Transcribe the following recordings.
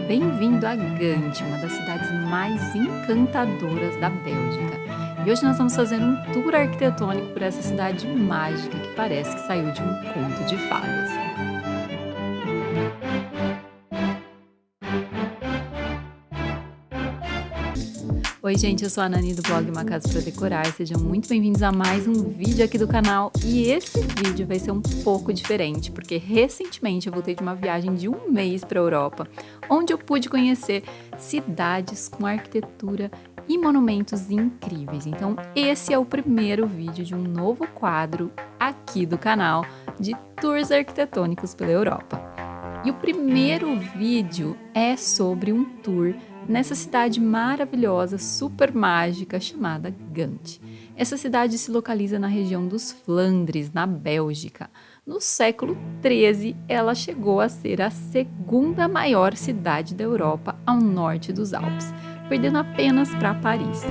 Bem-vindo a Gand, uma das cidades mais encantadoras da Bélgica. E hoje nós vamos fazer um tour arquitetônico por essa cidade mágica que parece que saiu de um conto de fadas. Oi gente, eu sou a Nani do blog Uma Casa Pra Decorar, sejam muito bem-vindos a mais um vídeo aqui do canal. E esse vídeo vai ser um pouco diferente, porque recentemente eu voltei de uma viagem de um mês para a Europa, onde eu pude conhecer cidades com arquitetura e monumentos incríveis. Então esse é o primeiro vídeo de um novo quadro aqui do canal de tours arquitetônicos pela Europa. E o primeiro vídeo é sobre um tour nessa cidade maravilhosa, super mágica, chamada Gand. Essa cidade se localiza na região dos Flandres, na Bélgica. No século XIII, ela chegou a ser a segunda maior cidade da Europa ao norte dos Alpes, perdendo apenas para Paris.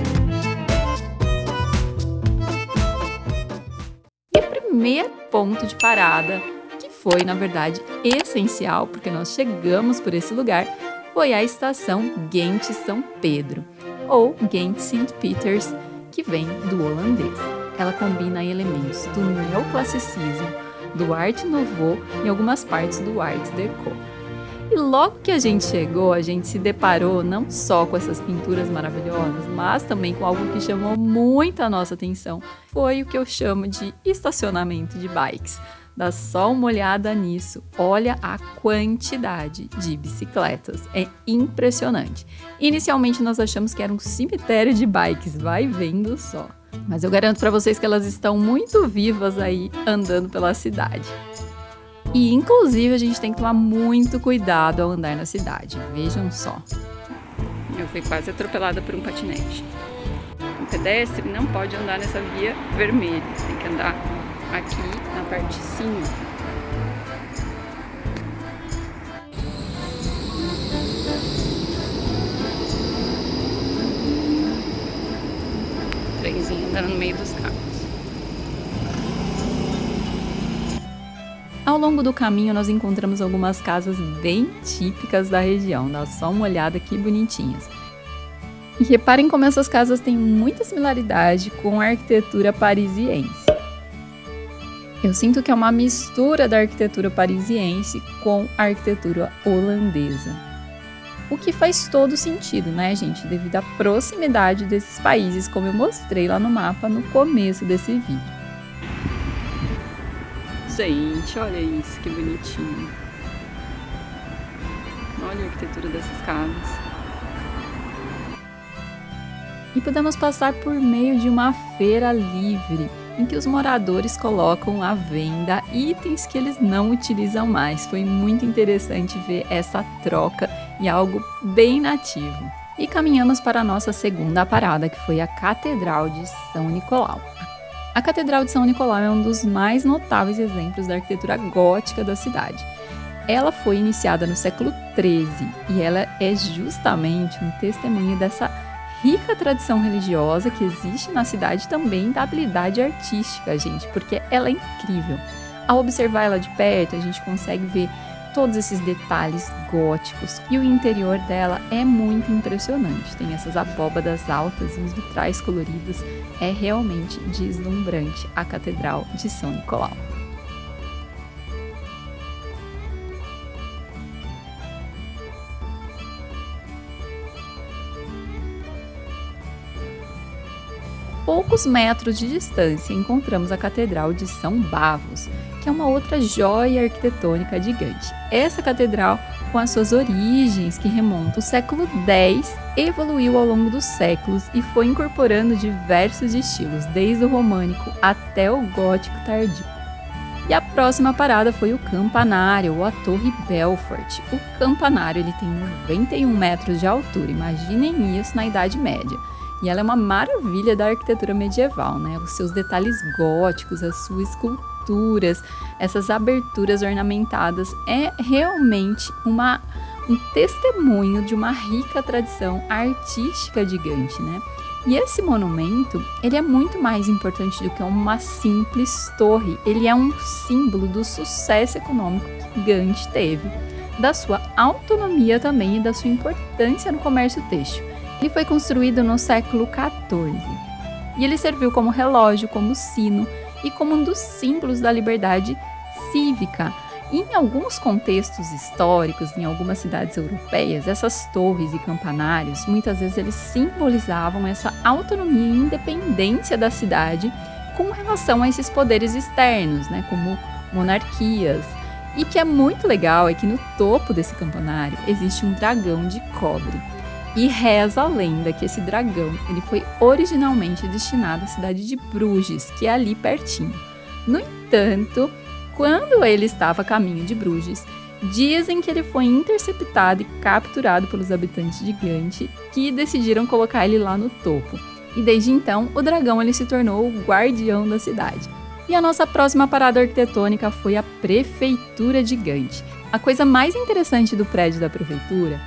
E o primeiro ponto de parada, que foi, na verdade, essencial, porque nós chegamos por esse lugar, foi a estação Ghent-São Pedro, ou Ghent-Sint Peters, que vem do holandês. Ela combina elementos do neoclassicismo, do Art Nouveau e algumas partes do Art Deco. E logo que a gente chegou, a gente se deparou não só com essas pinturas maravilhosas, mas também com algo que chamou muito a nossa atenção. Foi o que eu chamo de estacionamento de bikes. Dá só uma olhada nisso, olha a quantidade de bicicletas, é impressionante. Inicialmente nós achamos que era um cemitério de bikes, vai vendo só. Mas eu garanto para vocês que elas estão muito vivas aí andando pela cidade. E inclusive a gente tem que tomar muito cuidado ao andar na cidade, vejam só. Eu fui quase atropelada por um patinete. Um pedestre não pode andar nessa via vermelha, tem que andar aqui na parte de cima. Trenzinho andando no meio dos carros. Ao longo do caminho nós encontramos algumas casas bem típicas da região. Dá só uma olhada que bonitinhas. E reparem como essas casas têm muita similaridade com a arquitetura parisiense. Eu sinto que é uma mistura da arquitetura parisiense com a arquitetura holandesa. O que faz todo sentido, né, gente? Devido à proximidade desses países, como eu mostrei lá no mapa no começo desse vídeo. Gente, olha isso, que bonitinho. Olha a arquitetura dessas casas. E podemos passar por meio de uma feira livre, em que os moradores colocam à venda itens que eles não utilizam mais. Foi muito interessante ver essa troca e algo bem nativo. E caminhamos para a nossa segunda parada, que foi a Catedral de São Nicolau. A Catedral de São Nicolau é um dos mais notáveis exemplos da arquitetura gótica da cidade. Ela foi iniciada no século XIII e ela é justamente um testemunho dessa rica tradição religiosa que existe na cidade, também da habilidade artística, gente, porque ela é incrível. Ao observar ela de perto, a gente consegue ver todos esses detalhes góticos e o interior dela é muito impressionante. Tem essas abóbadas altas e os vitrais coloridos, é realmente deslumbrante a Catedral de São Nicolau. Poucos metros de distância encontramos a Catedral de São Bavos, que é uma outra joia arquitetônica de Gand. Essa catedral, com as suas origens que remontam ao século X, evoluiu ao longo dos séculos e foi incorporando diversos estilos, desde o românico até o gótico tardio. E a próxima parada foi o Campanário, ou a Torre Belfort. O Campanário ele tem 91 metros de altura, imaginem isso na Idade Média. E ela é uma maravilha da arquitetura medieval, né? Os seus detalhes góticos, as suas esculturas, essas aberturas ornamentadas, é realmente um testemunho de uma rica tradição artística de Gand, né? E esse monumento, ele é muito mais importante do que uma simples torre. Ele é um símbolo do sucesso econômico que Gand teve da sua autonomia também e da sua importância no comércio têxtil. Ele foi construído no século XIV e ele serviu como relógio, como sino e como um dos símbolos da liberdade cívica. Em alguns contextos históricos, em algumas cidades europeias, essas torres e campanários, muitas vezes eles simbolizavam essa autonomia e independência da cidade com relação a esses poderes externos, né, como monarquias. E que é muito legal é que no topo desse campanário existe um dragão de cobre. E reza a lenda que esse dragão ele foi originalmente destinado à cidade de Bruges, que é ali pertinho. No entanto, quando ele estava a caminho de Bruges, dizem que ele foi interceptado e capturado pelos habitantes de Gante, que decidiram colocar ele lá no topo. E desde então, o dragão ele se tornou o guardião da cidade. E a nossa próxima parada arquitetônica foi a Prefeitura de Gante. A coisa mais interessante do prédio da Prefeitura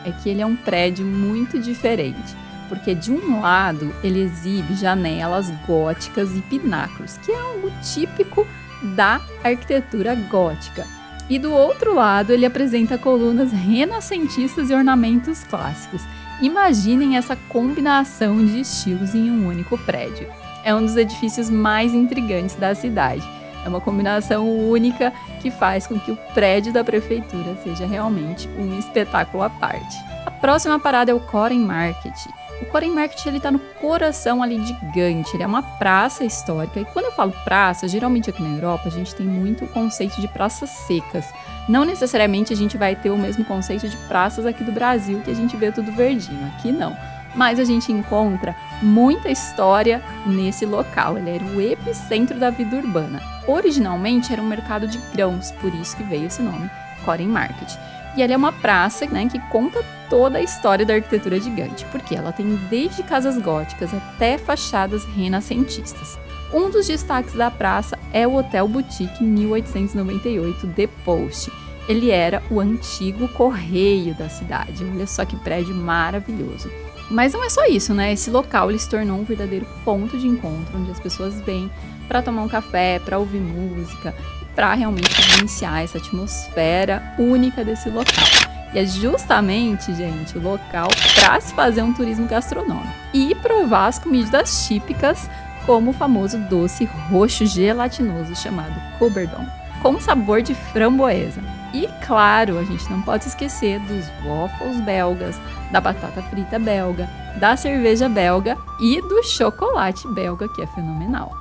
é que ele é um prédio muito diferente, porque de um lado ele exibe janelas góticas e pináculos, que é algo típico da arquitetura gótica. E do outro lado ele apresenta colunas renascentistas e ornamentos clássicos. Imaginem essa combinação de estilos em um único prédio. É um dos edifícios mais intrigantes da cidade. É uma combinação única que faz com que o prédio da prefeitura seja realmente um espetáculo à parte. A próxima parada é o Koren Market. O Koren Market está no coração ali de Gante, ele é uma praça histórica. E quando eu falo praça, geralmente aqui na Europa a gente tem muito o conceito de praças secas. Não necessariamente a gente vai ter o mesmo conceito de praças aqui do Brasil, que a gente vê tudo verdinho. Aqui não. Mas a gente encontra muita história nesse local. Ele era o epicentro da vida urbana. Originalmente era um mercado de grãos, por isso que veio esse nome, Koren Market. E ela é uma praça, né, que conta toda a história da arquitetura de Gante, porque ela tem desde casas góticas até fachadas renascentistas. Um dos destaques da praça é o Hotel Boutique 1898 The Post. Ele era o antigo correio da cidade. Olha só que prédio maravilhoso. Mas não é só isso, né? Esse local ele se tornou um verdadeiro ponto de encontro, onde as pessoas vêm para tomar um café, para ouvir música, para realmente vivenciar essa atmosfera única desse local. E é justamente, gente, o local para se fazer um turismo gastronômico e provar as comidas típicas, como o famoso doce roxo gelatinoso chamado Coubertin, com sabor de framboesa. E claro, a gente não pode esquecer dos waffles belgas, da batata frita belga, da cerveja belga e do chocolate belga, que é fenomenal.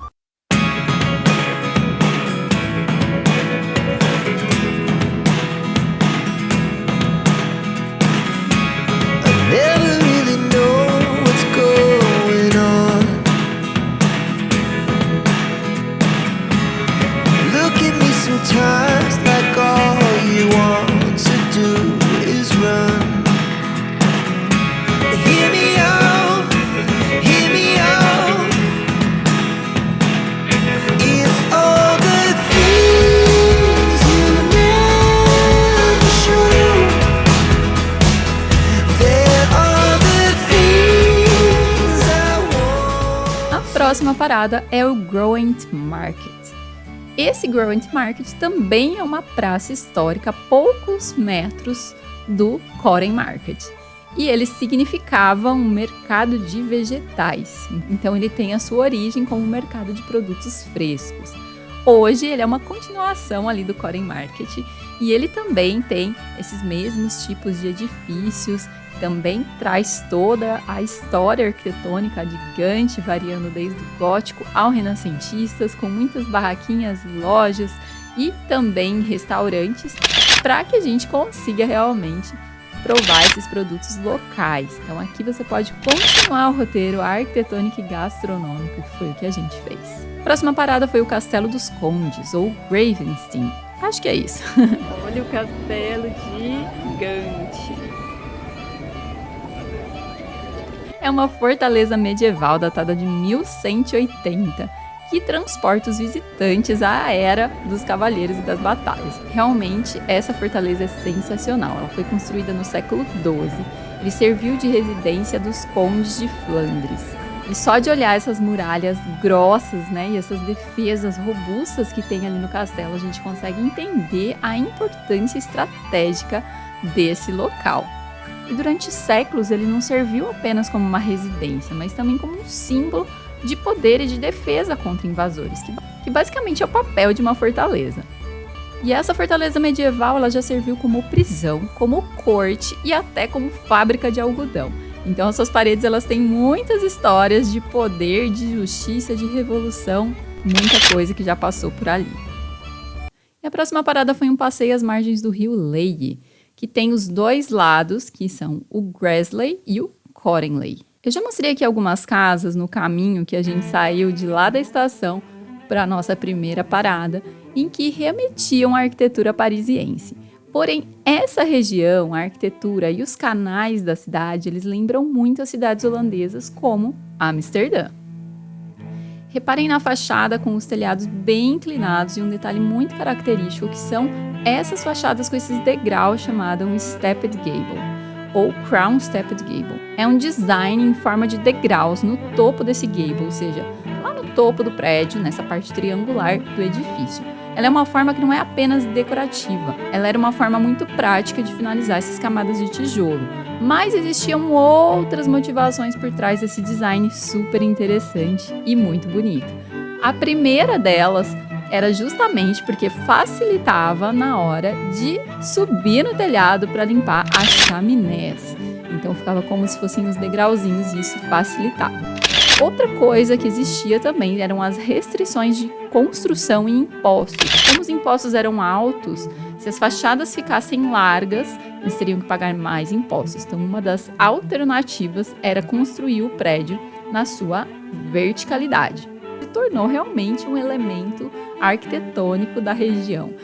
Never really know what's going on. Look at me sometimes like all you want to do is run. Hear me out, hear me out. It's all the things you never show. A próxima parada é o Groent Market. Esse Groent Market também é uma praça histórica a poucos metros do Koren Market. E ele significava um mercado de vegetais. Então ele tem a sua origem como um mercado de produtos frescos. Hoje ele é uma continuação ali do Koren Market e ele também tem esses mesmos tipos de edifícios, também traz toda a história arquitetônica de Gante, variando desde o gótico ao renascentistas, com muitas barraquinhas, lojas e também restaurantes, para que a gente consiga realmente provar esses produtos locais. Então aqui você pode continuar o roteiro arquitetônico e gastronômico, que foi o que a gente fez. A próxima parada foi o Castelo dos Condes, ou Gravenstein. Acho que é isso. Olha o castelo de Gante. É uma fortaleza medieval datada de 1180, que transporta os visitantes à era dos cavaleiros e das batalhas. Realmente, essa fortaleza é sensacional. Ela foi construída no século XII. Ele serviu de residência dos condes de Flandres. E só de olhar essas muralhas grossas, né, e essas defesas robustas que tem ali no castelo, a gente consegue entender a importância estratégica desse local. E durante séculos ele não serviu apenas como uma residência, mas também como um símbolo de poder e de defesa contra invasores, que basicamente é o papel de uma fortaleza. E essa fortaleza medieval ela já serviu como prisão, como corte e até como fábrica de algodão. Então as suas paredes elas têm muitas histórias de poder, de justiça, de revolução, muita coisa que já passou por ali. E a próxima parada foi um passeio às margens do rio Leie, que tem os dois lados, que são o Grassley e o Corenley. Eu já mostrei aqui algumas casas no caminho que a gente saiu de lá da estação para a nossa primeira parada, em que remetiam à arquitetura parisiense. Porém, essa região, a arquitetura e os canais da cidade, eles lembram muito as cidades holandesas como Amsterdã. Reparem na fachada com os telhados bem inclinados e um detalhe muito característico que são essas fachadas com esses degraus chamados Stepped Gable ou Crown Stepped Gable. É um design em forma de degraus no topo desse gable, ou seja, lá no topo do prédio, nessa parte triangular do edifício. Ela é uma forma que não é apenas decorativa, ela era uma forma muito prática de finalizar essas camadas de tijolo. Mas existiam outras motivações por trás desse design super interessante e muito bonito. A primeira delas era justamente porque facilitava na hora de subir no telhado para limpar as chaminés. Então ficava como se fossem os degrauzinhos e isso facilitava. Outra coisa que existia também eram as restrições de construção e impostos. Como os impostos eram altos, se as fachadas ficassem largas, eles teriam que pagar mais impostos. Então, uma das alternativas era construir o prédio na sua verticalidade. Se tornou realmente um elemento arquitetônico da região.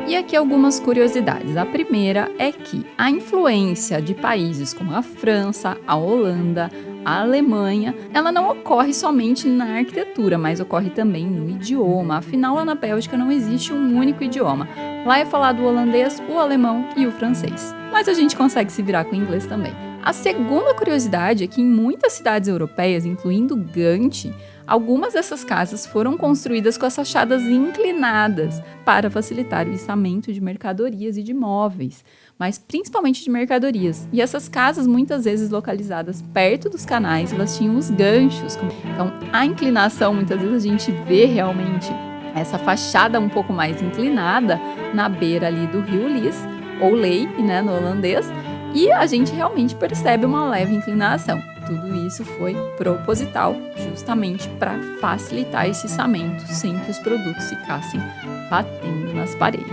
E aqui algumas curiosidades. A primeira é que a influência de países como a França, a Holanda, a Alemanha, ela não ocorre somente na arquitetura, mas ocorre também no idioma. Afinal, lá na Bélgica não existe um único idioma. Lá é falado o holandês, o alemão e o francês. Mas a gente consegue se virar com o inglês também. A segunda curiosidade é que em muitas cidades europeias, incluindo Gant, algumas dessas casas foram construídas com as fachadas inclinadas para facilitar o içamento de mercadorias e de móveis, mas principalmente de mercadorias. E essas casas, muitas vezes localizadas perto dos canais, elas tinham os ganchos. Então, a inclinação, muitas vezes a gente vê realmente essa fachada um pouco mais inclinada na beira ali do rio Lys, ou Ley, né, no holandês, e a gente realmente percebe uma leve inclinação. Tudo isso foi proposital, justamente para facilitar esse içamento, sem que os produtos ficassem batendo nas paredes.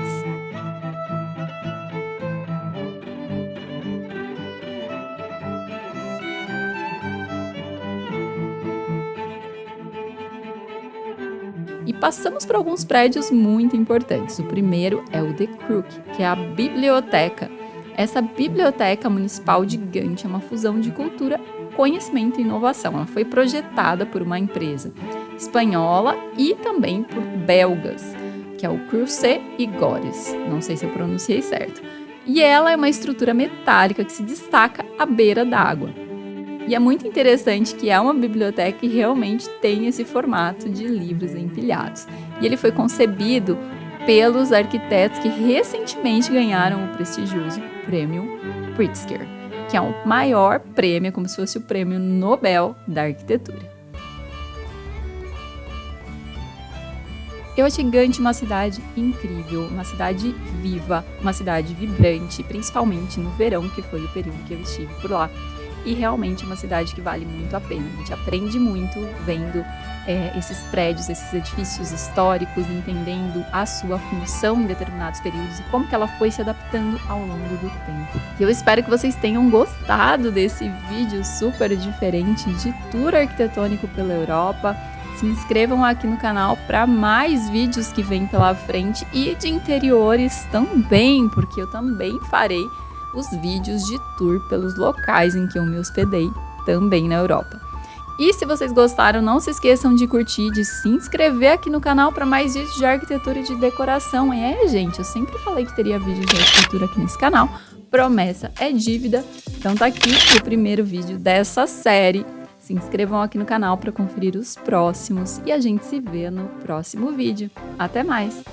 E passamos por alguns prédios muito importantes. O primeiro é o The Crook, que é a biblioteca. Essa biblioteca municipal de Gant é uma fusão de cultura, conhecimento e inovação. Ela foi projetada por uma empresa espanhola e também por belgas, que é o Creuset e Gores. Não sei se eu pronunciei certo. E ela é uma estrutura metálica que se destaca à beira d'água. E é muito interessante que é uma biblioteca que realmente tem esse formato de livros empilhados. E ele foi concebido pelos arquitetos que recentemente ganharam o prestigioso Prêmio Pritzker, que é o maior prêmio, como se fosse o Prêmio Nobel da Arquitetura. Eu achei Gant uma cidade incrível, uma cidade viva, uma cidade vibrante, principalmente no verão, que foi o período que eu estive por lá. E realmente é uma cidade que vale muito a pena. A gente aprende muito vendo esses prédios, esses edifícios históricos, entendendo a sua função em determinados períodos e como que ela foi se adaptando ao longo do tempo. E eu espero que vocês tenham gostado desse vídeo super diferente de tour arquitetônico pela Europa. Se inscrevam aqui no canal para mais vídeos que vêm pela frente e de interiores também, porque eu também farei os vídeos de tour pelos locais em que eu me hospedei também na Europa. E se vocês gostaram, não se esqueçam de curtir, de se inscrever aqui no canal para mais vídeos de arquitetura e de decoração. Gente, eu sempre falei que teria vídeos de arquitetura aqui nesse canal. Promessa é dívida. Então tá aqui o primeiro vídeo dessa série. Se inscrevam aqui no canal para conferir os próximos e a gente se vê no próximo vídeo. Até mais!